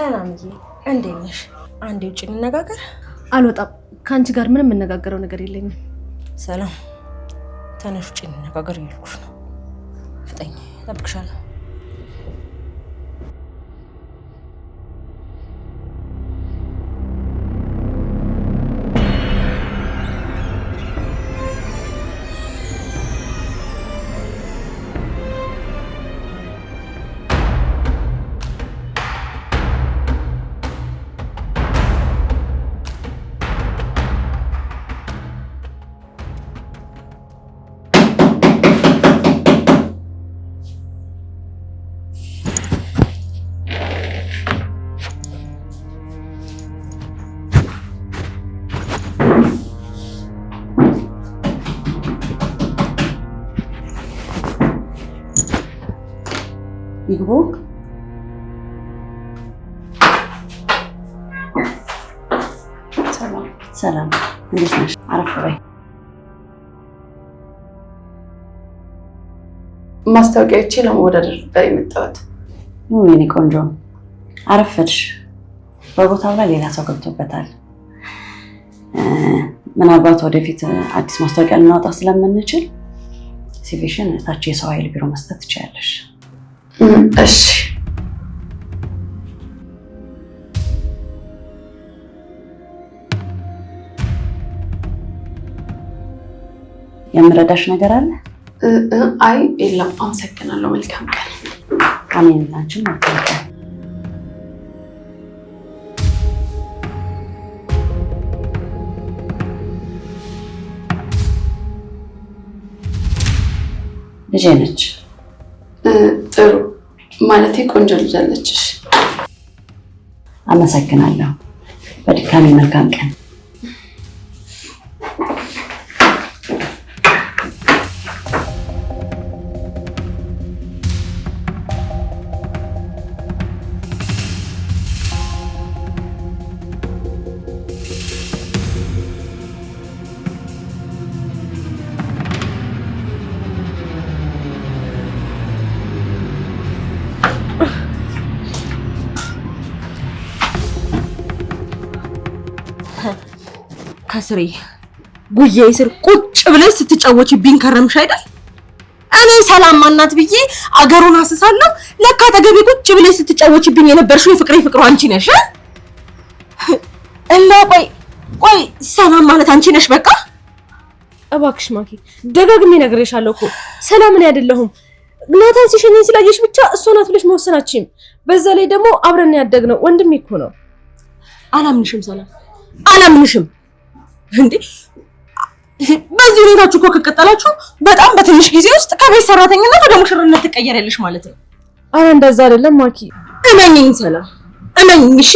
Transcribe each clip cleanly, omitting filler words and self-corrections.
ሰላምዬ እንዴት ነሽ? አንዴ ውጭ እንነጋገር። አልወጣም። ካንቺ ጋር ምንም የምነጋገረው ነገር የለኝም። ሰላም ተነሽ ውጭ እንነጋገር እያልኩሽ ነው። ፍጠኝ፣ እጠብቅሻለሁ። ይግቡ። ሰላም እንዴት ነሽ? አረፍ በይ። ማስታወቂያዎቼ ለመወዳደር ነበር የመጣሁት። የኔ ቆንጆ አረፈድሽ። በቦታው ላይ ሌላ ሰው ገብቶበታል። ምናልባት ወደፊት አዲስ ማስታወቂያ ልናወጣ ስለምንችል ሲቪሽን ታች የሰው ኃይል ቢሮ መስጠት ትችያለሽ። እሺ። የምረዳሽ ነገር አለ? አይ የለም፣ አመሰግናለሁ። መልካም ቀን። አሜን። ላንቺም መልካም ቀን። ልጄ ነች። ጥሩ ማለቴ ቆንጆ ልጅ አለችሽ። አመሰግናለሁ። በድጋሚ መልካም ቀን። ከስሬ ጉያዬ ስር ቁጭ ብለሽ ስትጫወቺብኝ ከረምሽ አይደል? እኔ ሰላም ማናት ብዬ አገሩን አስሳለሁ። ለካ ተገቢ ቁጭ ብለሽ ስትጫወቺብኝ የነበርሽው ፍቅሩ አንቺ ነሽ። እና ቆይ ሰላም ማለት አንቺ ነሽ? በቃ እባክሽ ማኪ፣ ደጋግሜ ነግሬሻለሁ እኮ ሰላም እኔ አይደለሁም። ናታን ሲሸኘኝ ስላየሽ ብቻ እሷ ናት ብለሽ መወሰናችም። በዛ ላይ ደግሞ አብረን ያደግነው ወንድሜ እኮ ነው። አላምንሽም ሰላም፣ አላምንሽም። እንዴ በዚህ ሁኔታችሁ እኮ ከቀጠላችሁ በጣም በትንሽ ጊዜ ውስጥ ከቤት ሰራተኝነት ወደ ሙሽርነት ትቀየሪያለሽ ማለት ነው። አረ እንደዛ አይደለም ማኪ፣ እመኝኝ ሰላም፣ እመኝኝ። እሺ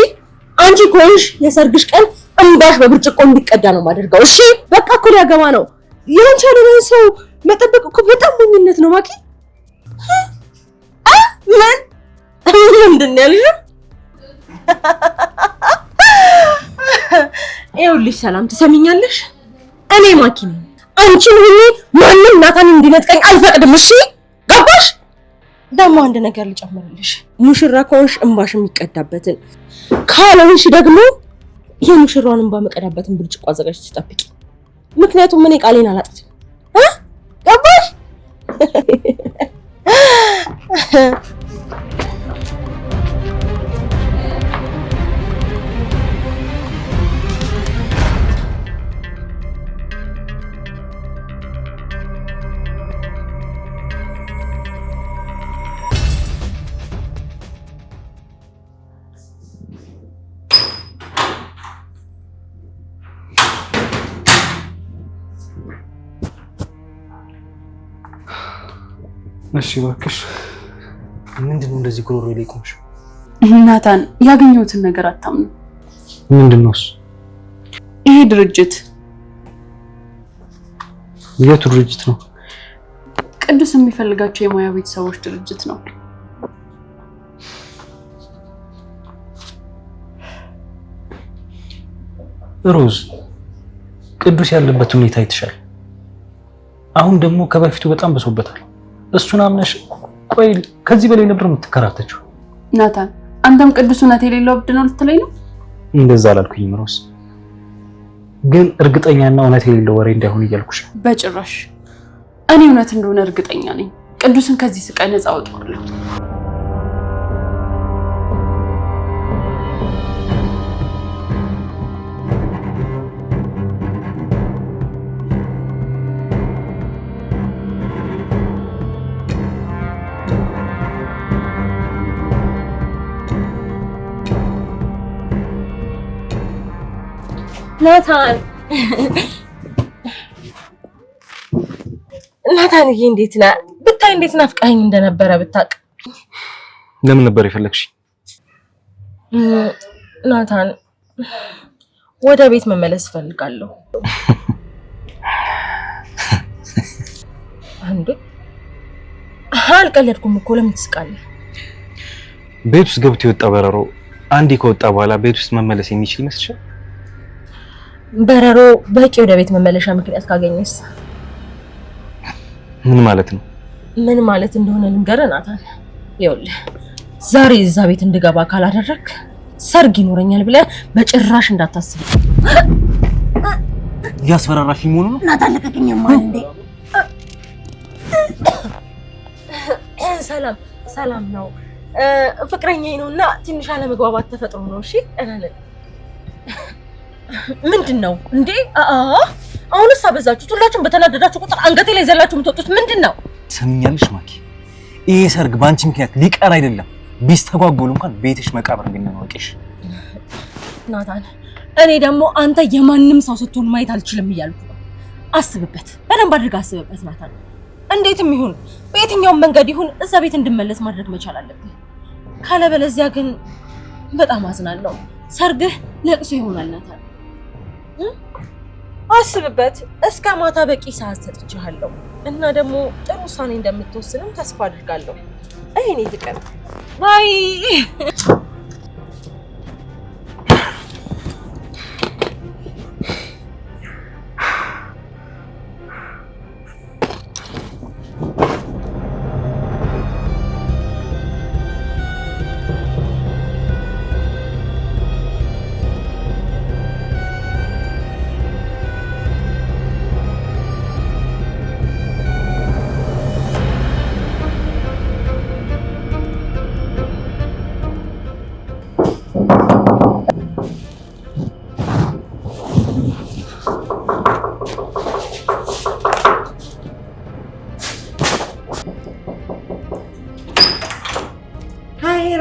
አንቺ ኮንሽ የሰርግሽ ቀን እንባሽ በብርጭቆ እንዲቀዳ ነው ማደርገው። እሺ በቃ እኮ ሊያገባ ነው። ያንቺ ያለውን ሰው መጠበቅ እኮ በጣም ሞኝነት ነው ማኪ። ምንድን ነው ያልሽው? ይኸውልሽ ሰላም ትሰሚኛለሽ? እኔ ማኪ ነኝ። አንቺን ሁሉ ማንም ናታን እንዲነጥቀኝ አልፈቅድም። እሺ ገባሽ? ደግሞ አንድ ነገር ልጨምርልሽ። ሙሽራ ከሆንሽ እንባሽ የሚቀዳበትን ካልሆንሽ ደግሞ የሙሽራውን እንባ መቀዳበትን ብርጭቆ አዘጋጅተሽ ጠብቂ። ምክንያቱም እኔ ቃሌን አላጥፍም። ገባሽ? እሺ እባክሽ፣ ምንድነው እንደዚህ ጉሮሮ ላይ ቆምሽ? ናታን ያገኘሁትን ነገር አታምነው። ምንድነው እሱ? ይሄ ድርጅት። የቱ ድርጅት ነው? ቅዱስ የሚፈልጋቸው የሙያ ቤተሰቦች ድርጅት ነው። ሮዝ፣ ቅዱስ ያለበት ሁኔታ አይተሻል። አሁን ደግሞ ከበፊቱ በጣም በሶበታል። እሱን አምነሽ ቆይ ከዚህ በላይ ነበር የምትከራተችው? ናታን አንተም ቅዱስ እውነት የሌለው እብድ ነው ልትለኝ ነው? እንደዛ አላልኩኝም ሮዝ፣ ግን እርግጠኛና እውነት የሌለው ወሬ እንዳይሆን እያልኩሽ። በጭራሽ። እኔ እውነት እንደሆነ እርግጠኛ ነኝ። ቅዱስን ከዚህ ስቃይ ነፃ አወጣዋለሁ። ናታንዬ እንዴት ነህ? ብታይ እንዴት ናፍቀኸኝ እንደነበረ ብታውቅ። ለምን ነበር የፈለግሽ? ናታን ወደ ቤት መመለስ እፈልጋለሁ። አንዴ አልቀለድኩም እኮ ለምን ትስቃለህ? ቤት ውስጥ ገብቶ የወጣ በረሮ አንዴ ከወጣ በኋላ ቤት ውስጥ መመለስ የሚችል ይመስልሻል? በረሮ በቂ ወደ ቤት መመለሻ ምክንያት ካገኘስ? ምን ማለት ነው? ምን ማለት እንደሆነ ልንገርህ ናታን። ይኸውልህ ዛሬ እዛ ቤት እንድገባ ካላደረክ ሰርግ ይኖረኛል ብለህ በጭራሽ እንዳታስብ። ያስፈራራሽ መሆኑ ነው? ናታን ልቀቅኝ ማን እንዴ! ሰላም ነው ፍቅረኛዬ ነውና ትንሽ አለመግባባት ተፈጥሮ ነው። እሺ ምንድን ነው እንዴ? አሁንስ አበዛችሁት። ሁላችሁም በተናደዳችሁ ቁጥር አንገቴ ላይ ዘላችሁ የምትወጡት ምንድን ነው? ሰምኛለሽ ማኪ፣ ይሄ ሰርግ ባንቺ ምክንያት ሊቀር አይደለም ቢስተጓጎሉ እንኳን ቤትሽ መቃብር እንደሚሆንሽ። ናታን እኔ ደግሞ አንተ የማንም ሰው ስትሆን ማየት አልችልም እያልኩ ነው። አስብበት፣ በደንብ አድርገህ አስብበት ናታን። እንዴትም ይሁን በየትኛውም መንገድ ይሁን እዛ ቤት እንድመለስ ማድረግ መቻል አለብኝ። ካለበለዚያ ግን በጣም አዝናለሁ። ሰርግህ ለቅሶ ይሆናል ናታን። አስብበት። እስከ ማታ በቂ ሰዓት ሰጥቻለሁ እና ደግሞ ጥሩ ውሳኔ እንደምትወስንም ተስፋ አድርጋለሁ። እኔ ፍቅር ባይ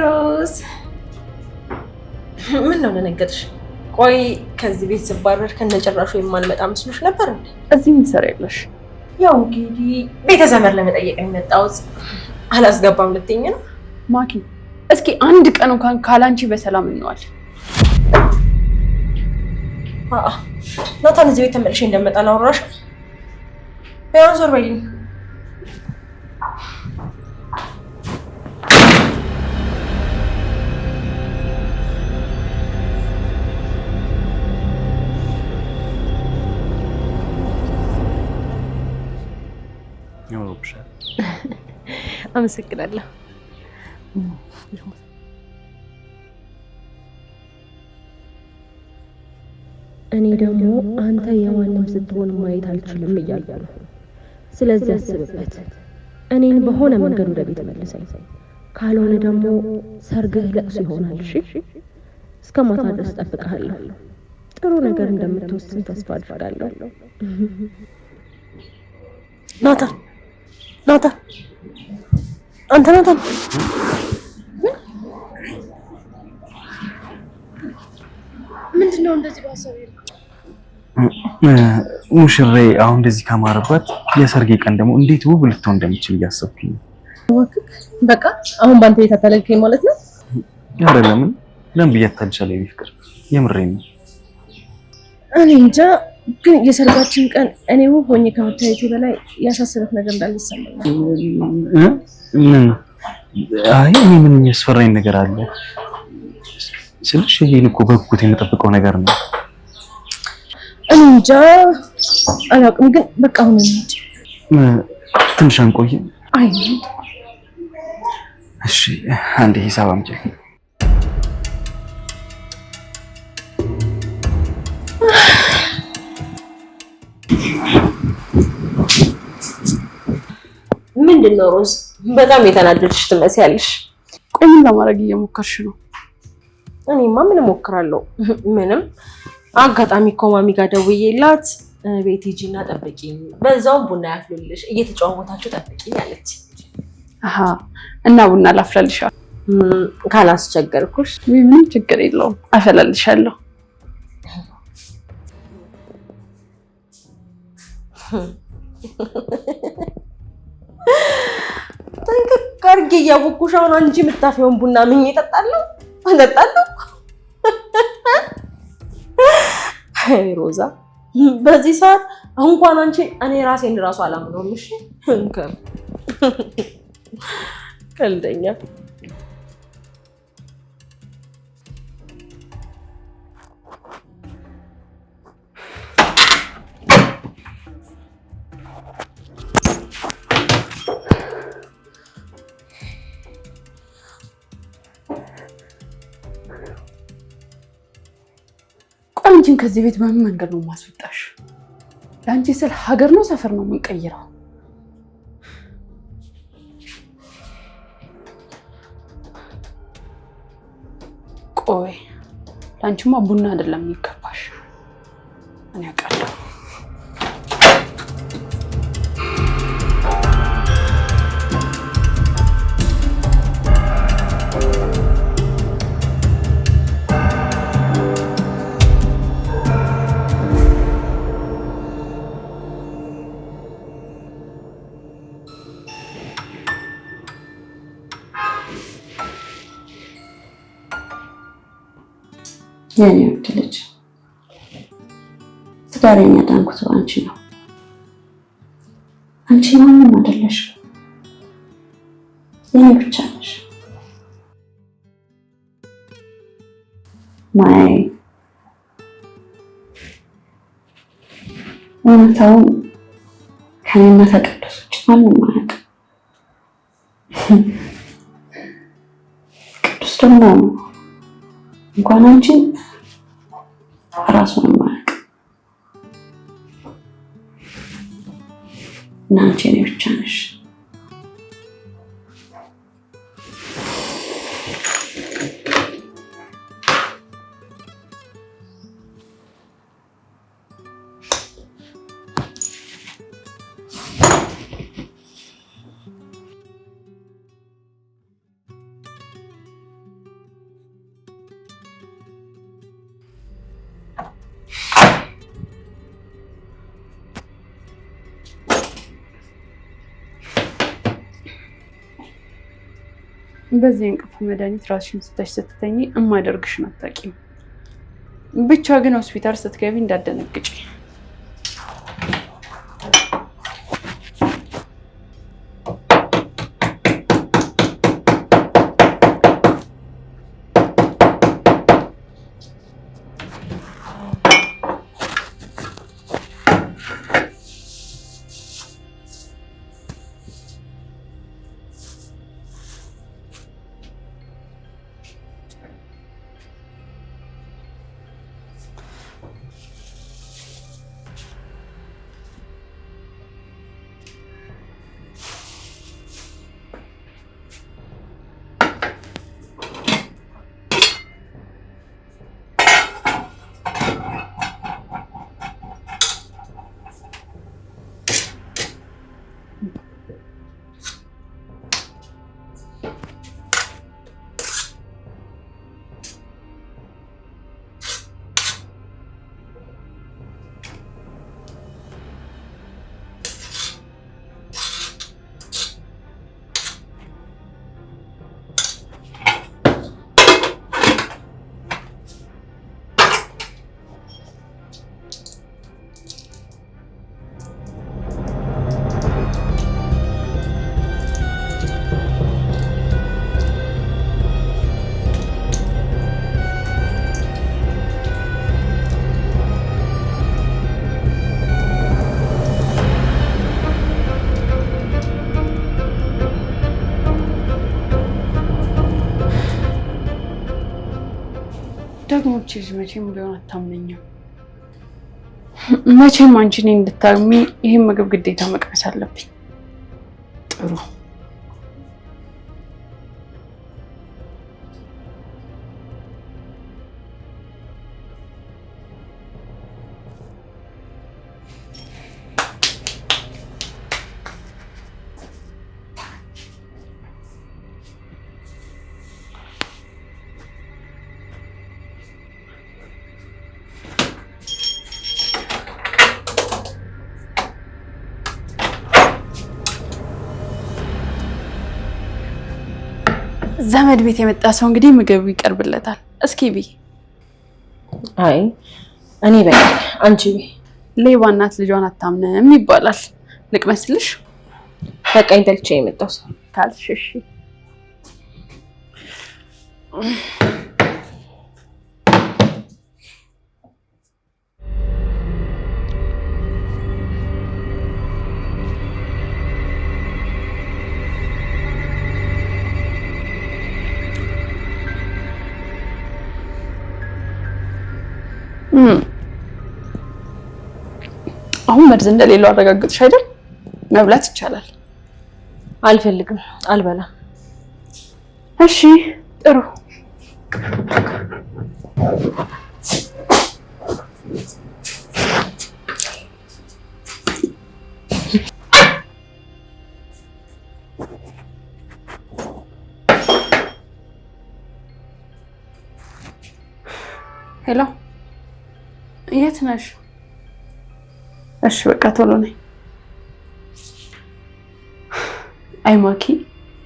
ሮዝ ምን ነው ደነገጥሽ? ቆይ ከዚህ ቤት ስባረር ከነጭራሹ የማልመጣ መስሎሽ ነበር እንዴ? እዚህ ምን ትሰሪያለሽ? ያው እንግዲህ ቤተዘመድ ለመጠየቅ የመጣሁት። አላስገባም ልትይኝ ነው? ማኪ እስኪ አንድ ቀን እንኳን ካላንቺ በሰላም እንዋል። ናታን እዚህ ቤት ተመልሼ እንደመጣ ላወራሽ። ቢያንስ ዞር በይልኝ። አመሰግናለሁ። እኔ ደግሞ አንተ የማንም ስትሆን ማየት አልችልም እያልኩ ነው። ስለዚህ አስብበት። እኔን በሆነ መንገድ ወደ ቤት መልሰኝ፣ ካልሆነ ደግሞ ሰርግህ ለቅሶ ይሆናል። እሺ? እስከ ማታ ድረስ እጠብቅሃለሁ። ጥሩ ነገር እንደምትወስን ተስፋ አድርጋለሁ። ናታን አንተ ናታን ምንድነው እንደዚህ ባሰብ? ሙሽሬ አሁን እንደዚህ ካማረባት የሰርጌ ቀን ደግሞ እንዴት ውብ ልትሆን እንደምትችል እያሰብኩኝ ነው። በቃ አሁን ባንተ የተተለልከኝ ማለት ነው? አይደለም ለምን ብያታልሻለሁ? ፍቅር የምሬን ነው። እኔ እንጃ፣ ግን የሰርጋችን ቀን እኔ ውብ ሆኜ ከመታየቴ በላይ ያሳሰበት ነገር እንዳለ ይሰማኛል። አይ እኔ ምን የሚያስፈራኝ ነገር አለ ስልሽ ይሄን እኮ በጉጉት የምጠብቀው ነገር ነው። እኔ እንጃ አላውቅም፣ ግን በቃ አሁን እንሂድ። ትንሽ አንቆይም? አይ እሺ አንዴ ሂሳብ አምጪልኝ። ምንድነው ሮዝ? በጣም የተናደድሽ ትመስያለሽ። ቆይ ምን ለማድረግ እየሞከርሽ ነው? እኔማ ምን እሞክራለሁ? ምንም። አጋጣሚ እኮ ማሚ ጋር ደውዬላት ቤት ሂጂና ጠብቂኝ፣ በዛውም ቡና ያፍሉልሽ፣ እየተጫወታችሁ ጠብቂኝ አለች። አሃ እና ቡና ላፍላልሻለሁ ካላስቸገርኩሽ? ምንም ችግር የለውም አፈላልሻለሁ። ጥንቅቅ አድርጌ እያወኩሽ አሁን አንቺ የምታፊውን ቡና ምን እጠጣለሁ? አይ ሮዛ፣ በዚህ ሰዓት እንኳን አንቺ እኔ ራሴን እራሱ አላምነውም። እሺ እንከር ቀልደኛ። አንቺን ከዚህ ቤት በምን መንገድ ነው ማስወጣሽ? ለአንቺ ስል ሀገር ነው ሰፈር ነው የምንቀይረው? ቆይ ለአንቺማ ቡና አይደለም የሚገባሽ፣ እኔ አውቃለሁ። የኔ ውድ ልጅ ትዳሬን ያዳንኩት አንቺ ነው። አንቺ ማንም አይደለሽ፣ የኔ ብቻ ነሽ። ማይ እውነታውን ከእኔና ከቅዱስ ውጭ ማንም አያውቅም። ቅዱስ ደግሞ እንኳን አንቺን ራሱን ማያውቅ እና አንቺ እኔ ብቻ ነሽ። በዚህ እንቅልፍ መድኃኒት ራስሽን ስተሽ ስትተኝ እማደርግሽን አታውቂም። ብቻ ግን ሆስፒታል ስትገቢ እንዳደነግጪ። ደግሞ ልጅ መቼም ቢሆን አታምነኝም። መቼም አንቺ እኔን እንድታምኚ ይሄን ምግብ ግዴታ መቅመስ አለብኝ። ጥሩ ዘመድ ቤት የመጣ ሰው እንግዲህ ምግብ ይቀርብለታል። እስኪ ቢ አይ እኔ በቃ አንቺ ሌባ እናት ልጇን አታምንም ይባላል። ልቅመስልሽ? በቃ እንተልቼ የመጣው ሰው ካልሽ እሺ። አሁን መርዝ እንደሌለው አረጋግጥሽ አይደል? መብላት ይቻላል። አልፈልግም፣ አልበላም። እሺ ጥሩ። ሄሎ፣ የት ነሽ? እሺ በቃ ቶሎ ነኝ። አይ ማኪ፣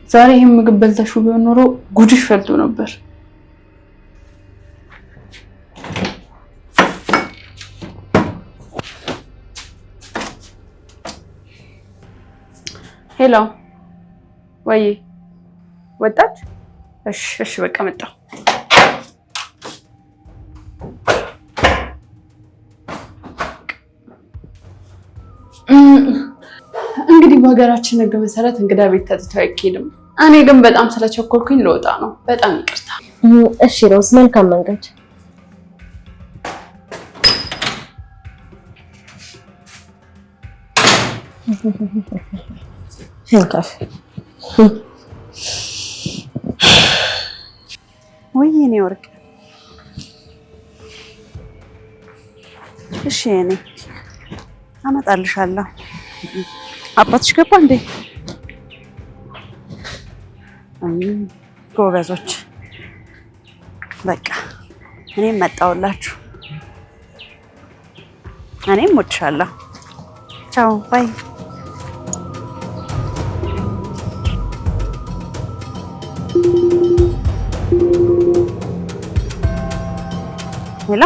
ዛሬ ይሄን ምግብ በልተሽው ቢሆን ኖሮ ጉድሽ ፈልቶ ነበር። ሄሎ፣ ወይ ወጣች? እሺ በቃ መጣሁ። እንግዲህ በሀገራችን ሕግ መሰረት እንግዳ ቤት ተጥቶ አይኬድም። እኔ ግን በጣም ስለቸኮልኩኝ ልወጣ ነው። በጣም ይቅርታ። እሺ ሮዝ፣ መልካም መንገድ። ወይ የኔ ወርቅ። እሺ የኔ አመጣልሻለሁ። አባትሽ ገባ እንዴ? ጎበዞች። በቃ እኔም መጣሁላችሁ። እኔም እወድሻለሁ። ቻው ባይ። ሄሎ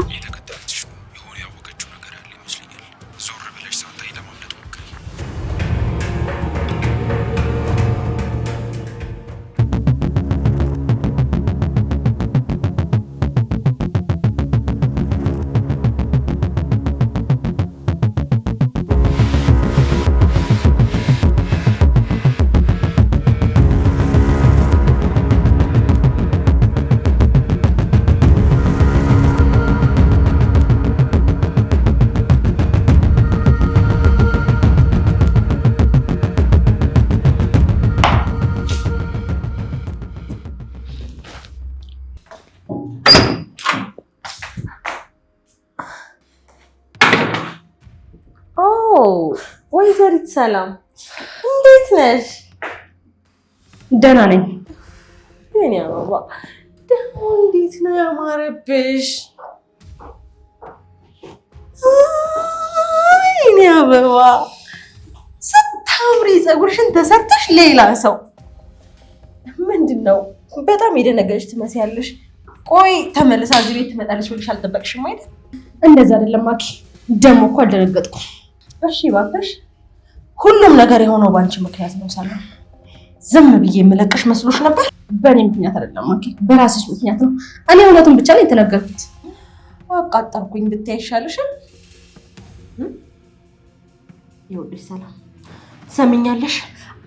ወይዘሪት ሰላም እንዴት ነሽ? ደህና ነኝ። የኔ አበባ ደግሞ እንዴት ነው ያማረብሽ! የኔ አበባ ስታምሪ፣ ፀጉርሽን ተሰርተሽ ሌላ ሰው። ምንድነው በጣም የደነገጥሽ ትመስያለሽ። ቆይ ተመልሳ እዚህ ቤት ትመጣለች ብለሽ አልጠበቅሽም አይደል? እንደዛ አይደለም ማኪ፣ ደግሞ እኮ አልደነገጥኩም። እሺ እባክሽ፣ ሁሉም ነገር የሆነው ባንቺ ምክንያት ነው ሰላም። ዝም ብዬ የምለቅሽ መስሎሽ ነበር? በእኔ ምክንያት አይደለም ማኪ፣ በራስሽ ምክንያት ነው። እኔ እውነቱን ብቻ ነው የተናገርኩት። አቃጠርኩኝ ብታይ ይሻልሻል። ይኸውልሽ ሰላም፣ ሰምኛለሽ?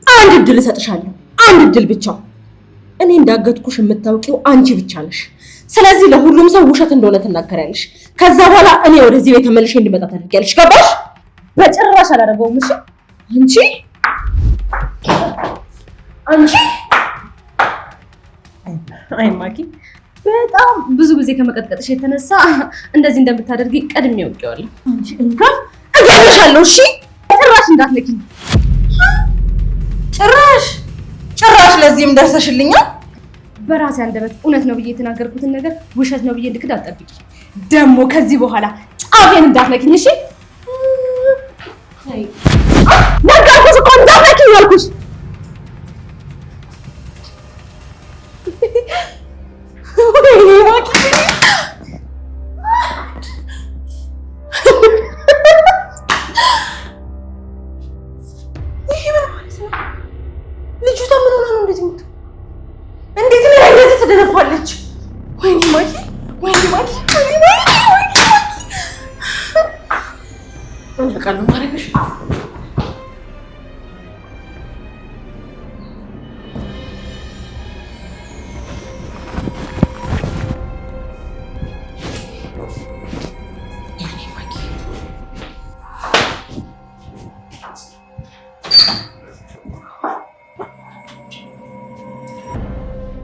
አንድ እድል እሰጥሻለሁ፣ አንድ እድል ብቻ። እኔ እንዳገትኩሽ የምታውቂው አንቺ ብቻ ነሽ። ስለዚህ ለሁሉም ሰው ውሸት እንደሆነ ትናገሪያለሽ። ከዛ በኋላ እኔ ወደዚህ ቤት ተመልሼ እንድመጣ ታደርጊያለሽ። ገባሽ? በጭራሽ አላደርገውም። እሺ አንቺ አይ ማኪ፣ በጣም ብዙ ጊዜ ከመቀጥቀጥሽ የተነሳ እንደዚህ እንደምታደርጊ ቀድሜ አውቄዋለሁ። አንቺ እንካፍ እገልሻለሁ። እሺ ጭራሽ እንዳትነኪኝ። ጭራሽ ለዚህም ደርሰሽልኛል። በራሴ አንደበት እውነት ነው ብዬ የተናገርኩትን ነገር ውሸት ነው ብዬ እንድክድ አትጠብቂ። ደግሞ ከዚህ በኋላ ጫፌን እንዳትነኪኝ። እሺ ነገርኩሽ እኮ እንዳትነኪኝ አልኩሽ። እንቀቀሉ ማረግሽ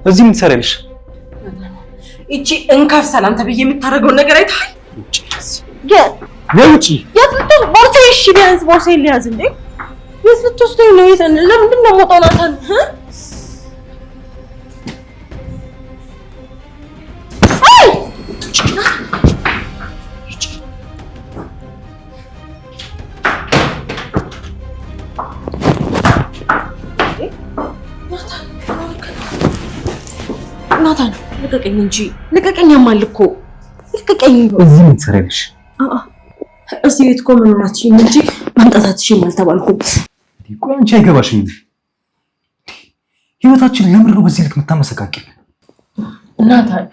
እዚህ ምን ትሰሪያለሽ? እቺ እንካፍ ሰላም ተብዬ የምታደርገውን ነገር አይተሃል? ውጪ! የት ልትወስድ? ቦርሳዬ እሺ፣ ቢያንስ ቦርሳዬን ሊያዝ እንዴ! የት ልትወስደኝ ነው? ለምንድን ነው የምወጣው? ናታን ናታን ልቀቀኝ እንጂ ልቀቀኝ። ያማል እኮ ልቀቀኝ። እዚህ ምን ትሰሪያለሽ? እዚህ ቤት እኮ መኖራትሽን እንጂ መምጣታትሽን አልተባልኩም። ቆይ አንቺ አይገባሽም። ህይወታችን ለምንድን ነው በዚህ ልክ የምታመሰቃቂው? ናታን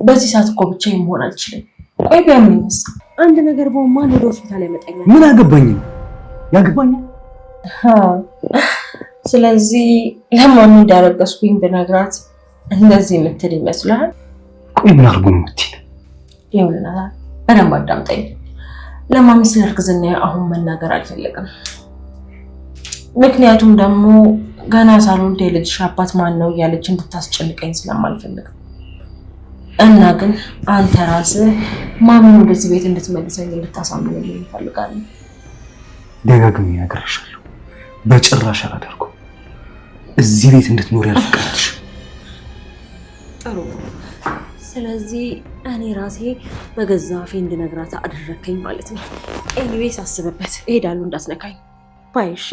በዚህ ሰዓት እኮ ብቻዬን መሆን አልችልም። ቆይ ቢያምኝስ? አንድ ነገር በሆን ማን ወደ ሆስፒታል ያመጣኛል? ምን አገባኝም? ያገባኛል። ስለዚህ ለማን እንዳረገዝኩኝ ብነግራት እንደዚህ የምትል ይመስልሃል? ቆይ ምን አድርጎ ነው የምትይኝ? ይኸውልህ ናታን በደንብ አዳምጠኝ። ለማሚ ስለ እርግዝና አሁን መናገር አልፈለግም። ምክንያቱም ደግሞ ገና ሳልወልድ የልጅሽ አባት ማን ነው እያለች እንድታስጨንቀኝ ስለማልፈልግ እና ግን አንተ ራስህ ማሚን ወደዚህ ቤት እንድትመልሰኝ እንድታሳምንልኝ እፈልጋለሁ። ደጋግሜ እነግርሻለሁ፣ በጭራሽ አላደርገውም። እዚህ ቤት እንድትኖር ያልፈቀድሽ። ጥሩ። ስለዚህ እኔ ራሴ በገዛ አፌ እንድነግራት አደረከኝ ማለት ነው። ኤኒዌይስ አስብበት። እሄዳለሁ፣ እንዳትነካኝ ባይ። እሺ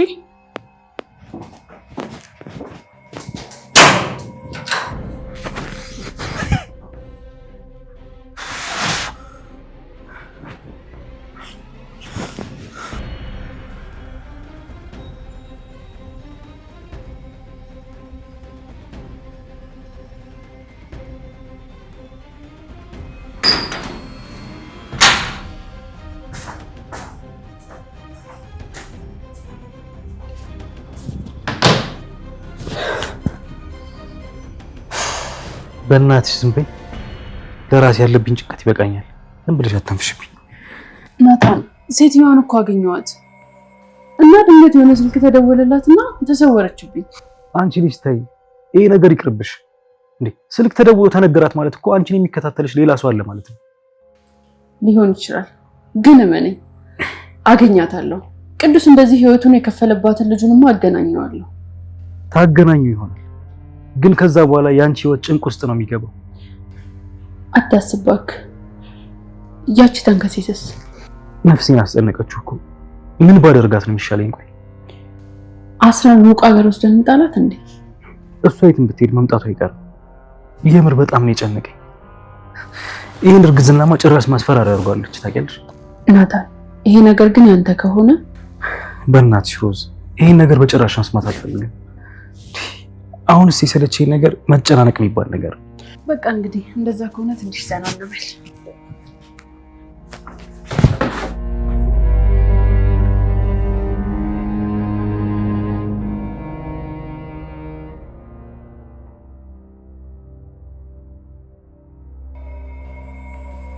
በእናትሽ ዝም በይ። ለራሴ ያለብኝ ጭንቀት ይበቃኛል። ዝም ብለሽ አታንፍሽብኝ። ናታን ሴትዮዋን እኮ አገኘኋት እና ድንገት የሆነ ስልክ ተደወለላትና ተሰወረችብኝ። አንቺ ልጅ ተይ፣ ይሄ ነገር ይቅርብሽ። እንዴ ስልክ ተደውሎ ተነገራት ማለት እኮ አንቺን የሚከታተልሽ ሌላ ሰው አለ ማለት ነው። ሊሆን ይችላል፣ ግን እመነኝ አገኛታለሁ። ቅዱስ እንደዚህ ህይወቱን የከፈለባትን ልጁንማ አገናኘዋለሁ። ታገናኙ ይሆናል፣ ግን ከዛ በኋላ ያንቺ ህይወት ጭንቅ ውስጥ ነው የሚገባው። አታስባክ። ያቺ ተንከሴትስ ነፍሴን አስጨነቀችው እኮ። ምን ባደርጋት ነው የሚሻለኝ? ቆይ አስራን ሩቅ ሀገር ወስደን እንጣላት እንዴ? እሷ የትም ብትሄድ መምጣቱ አይቀርም። የምር በጣም ነው የጨነቀኝ። ይሄን እርግዝናማ ጭራሽ ማስፈራሪያ አድርጓለች። ታውቂያለሽ ናታን፣ ይሄ ነገር ግን ያንተ ከሆነ በእናትሽ ሮዝ፣ ይሄን ነገር በጭራሽ መስማት አልፈልግም። አሁንስ የሰለቸኝ ነገር መጨናነቅ የሚባል ነገር። በቃ እንግዲህ እንደዛ ከሆነ ትንሽ ዘና እንበል።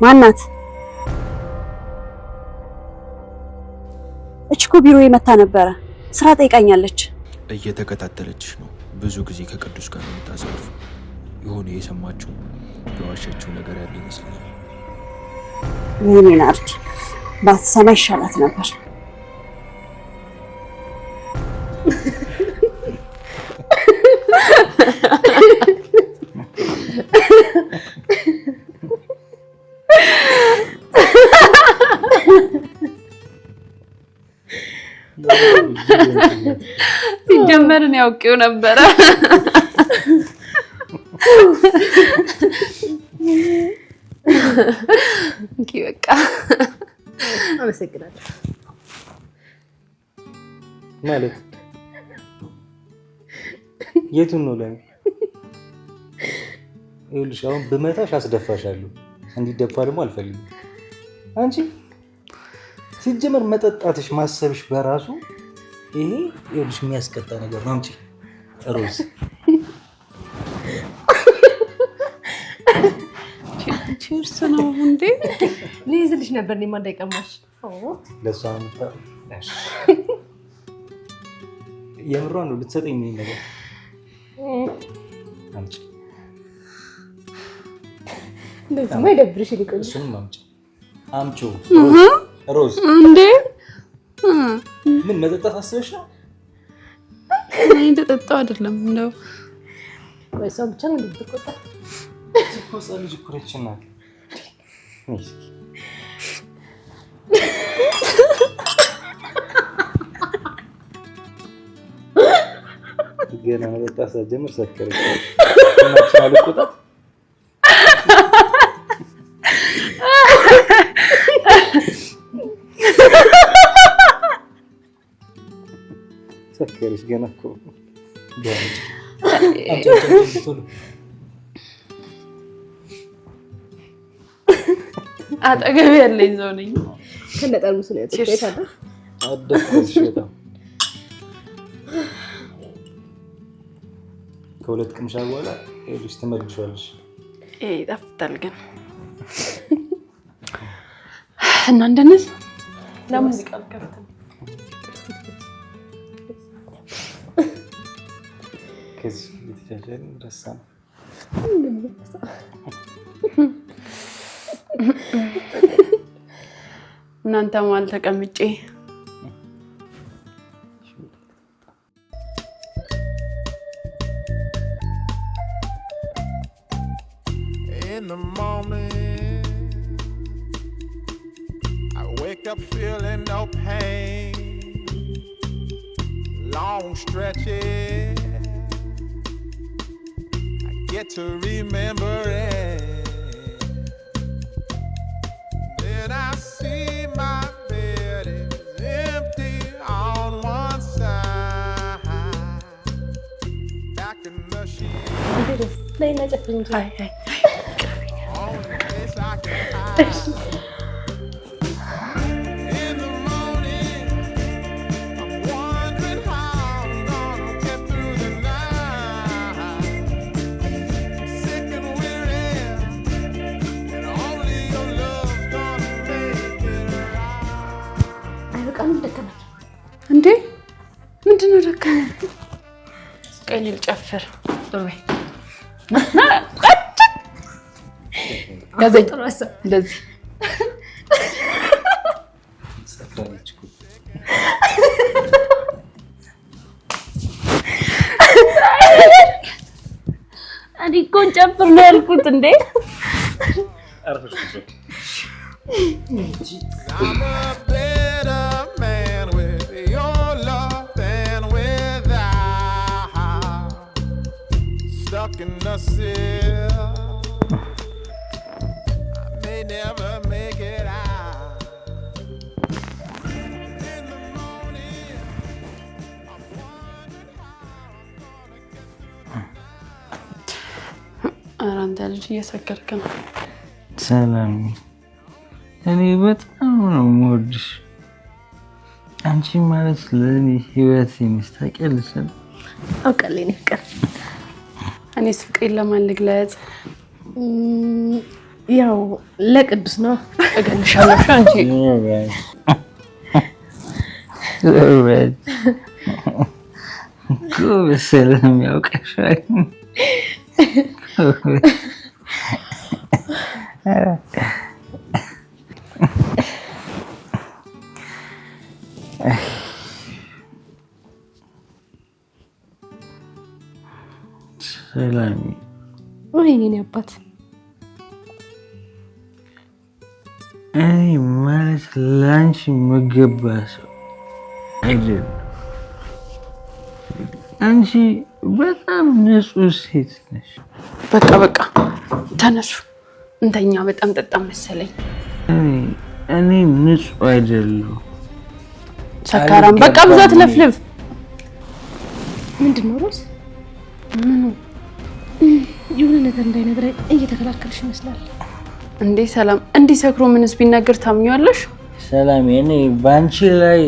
ማናት? እችኮ ቢሮ የመታ ነበረ። ስራ ጠይቃኛለች። እየተከታተለችሽ ነው። ብዙ ጊዜ ከቅዱስ ጋር የምታሳልፉ የሆነ የሰማችው የዋሸችው ነገር ያለ ይመስለኛል። ወይኔ ናርድ፣ ባትሰማ ይሻላት ነበር። ሲጀመርን ያውቀው ነበረ። እንኪ በቃ አመሰግናለሁ። ማለት የቱን ነው ለኔ? ይኸውልሽ አሁን ብመታሽ አስደፋሻለሁ። እንዲደፋ ደግሞ አልፈልግም። አንቺ ሲጀመር መጠጣትሽ ማሰብሽ በራሱ ይሄ ይኸውልሽ የሚያስቀጣ ነገር ነው። አምጪ ሮዝ። ቺርስ ነው እንዴ? ልይዝልሽ ነበር እኔማ እንዳይቀማሽ። ለሷ ነው የምሯን ነው ልትሰጠኝ ነው ነገር። አምጪ እንደዚህ ማይደብርሽ ሊቆይ እሱንም አምጪ። አምጪው ሮዝ እንዴ? ምን መጠጣት አስበሽ ነው? እኔ ተጠጣው አይደለም እንደው ወይስ ብቻ ነው እንድትቆጣ ኮሳ ልጅ ኩረችና ገና መጠጣት ሳትጀምር ሰከረች። እናችን አልቆጣት ሰከረች ገና እኮ አጠገቤ ያለኝ ሰው ነኝ። ከነጠርሙስ ነው ያጠጣታል። አደፍሽ በጣም ከሁለት ቅምሻ በኋላ ልጅ ትመልሻለሽ። ይጣፍጣል ግን እና እንደነስ ለሙዚቃ ልከፍት ከዚህ ልትጃጃል ደሳ ነው። እናንተ ማል ተቀምጬ In the morning, I wake up feeling no pain. Long stretches, I get to remember it. Then I see my bed is empty on one side. Back in the sheet. Only place I can hide. In the morning, I'm wondering how I'm gonna get through the night. I'm sick and weary, and only your love's gonna make it right. አይበቃም እንደከመ እንዴ? ምንድነው ደከመ? ቀኝ ልጨፍር ወይ ጋዜጣ እንደዚህ ሰክራለች እኮ እኔ እኮ ጨፍር ነው ያልኩት እንዴ? I'm a better man with your love than without. Stuck in the cell, I may never make it out. In the morning, I'm wondering how I'm gonna get through. ኧረ አንተ ልጅ እየሰከርክ ነው። ሰላም፣ እኔ በጣም ነው የምወድሽ። አንቺ ማለት ለእኔ ህይወቴ ነሽ። ታውቂያለሽ? አውቃለሁ እኔ ፍቅር። እኔስ ፍቅሬን ለማን ልግለጽ? ያው ለቅዱስ ነው። እገልሻለሁ አንቺ ጎበዝ ስለሚያውቅሻል። ሰላም ወይ የኔ አባት፣ እኔ ማለት ለአንቺ መገባ ሰው አይደለም። አንቺ በጣም ንጹህ ሴት ነሽ። በቃ ተነሱ እንተኛ። በጣም ጠጣ መሰለኝ። እኔ ንጹህ አይደለሁ። ሰካራም በቃ ብዛት ለፍልፍ። ምንድን ነው ሮዝ? ምኑ? የሆነ ነገር እንዳይነግረኝ እየተከላከልሽ ይመስላል። እንዴ ሰላም እንዲህ ሰክሮ ምንስ ቢናገር ታምኚዋለሽ? ሰላም እኔ ባንቺ ላይ